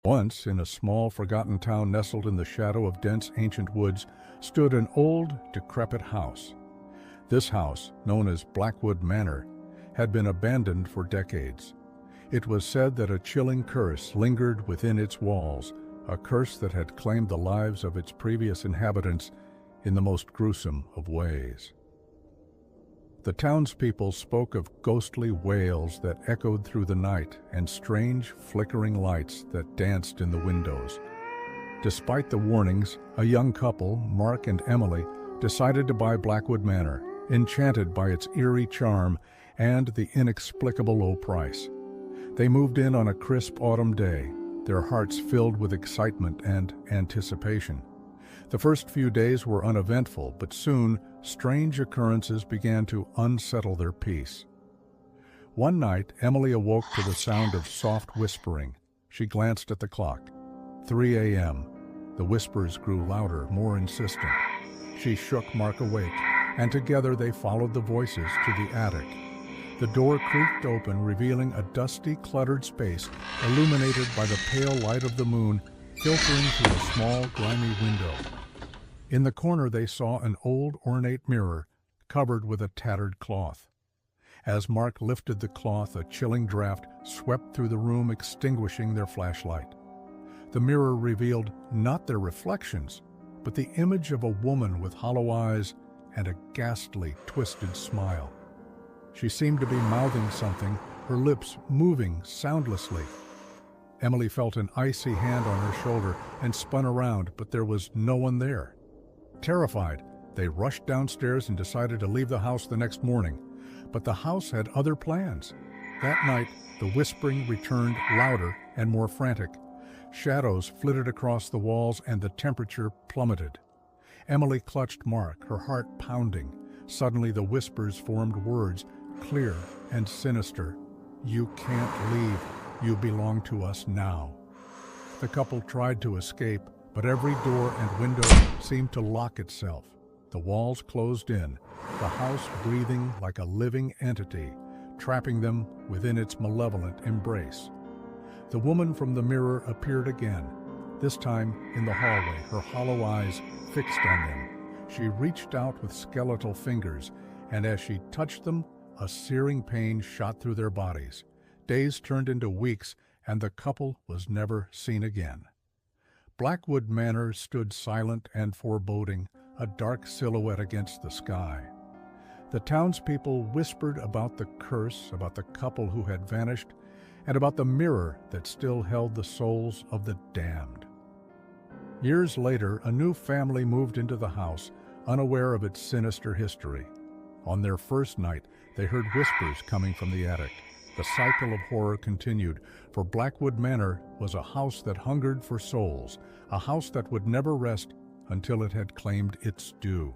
Once, in a small, forgotten town nestled in the shadow of dense ancient woods, stood an old, decrepit house. This house, known as Blackwood Manor, had been abandoned for decades. It was said that a chilling curse lingered within its walls, a curse that had claimed the lives of its previous inhabitants in the most gruesome of ways. The townspeople spoke of ghostly wails that echoed through the night and strange, flickering lights that danced in the windows. Despite the warnings, a young couple, Mark and Emily, decided to buy Blackwood Manor, enchanted by its eerie charm and the inexplicable low price. They moved in on a crisp autumn day, their hearts filled with excitement and anticipation. The first few days were uneventful, but soon strange occurrences began to unsettle their peace. One night, Emily awoke to the sound of soft whispering. She glanced at the clock. 3 a.m. The whispers grew louder, more insistent. She shook Mark awake, and together they followed the voices to the attic. The door creaked open, revealing a dusty, cluttered space illuminated by the pale light of the moon filtering through a small, grimy window. In the corner they saw an old, ornate mirror covered with a tattered cloth. As Mark lifted the cloth, a chilling draft swept through the room, extinguishing their flashlight. The mirror revealed not their reflections, but the image of a woman with hollow eyes and a ghastly, twisted smile. She seemed to be mouthing something, her lips moving soundlessly. Emily felt an icy hand on her shoulder and spun around, but there was no one there. Terrified, they rushed downstairs and decided to leave the house the next morning. But the house had other plans. That night, the whispering returned louder and more frantic. Shadows flitted across the walls and the temperature plummeted. Emily clutched Mark, her heart pounding. Suddenly the whispers formed words, clear and sinister. "You can't leave. You belong to us now." The couple tried to escape, but every door and window seemed to lock itself. The walls closed in, the house breathing like a living entity, trapping them within its malevolent embrace. The woman from the mirror appeared again, this time in the hallway, her hollow eyes fixed on them. She reached out with skeletal fingers, and as she touched them, a searing pain shot through their bodies. Days turned into weeks, and the couple was never seen again. Blackwood Manor stood silent and foreboding, a dark silhouette against the sky. The townspeople whispered about the curse, about the couple who had vanished, and about the mirror that still held the souls of the damned. Years later, a new family moved into the house, unaware of its sinister history. On their first night, they heard whispers coming from the attic. The cycle of horror continued, for Blackwood Manor was a house that hungered for souls, a house that would never rest until it had claimed its due.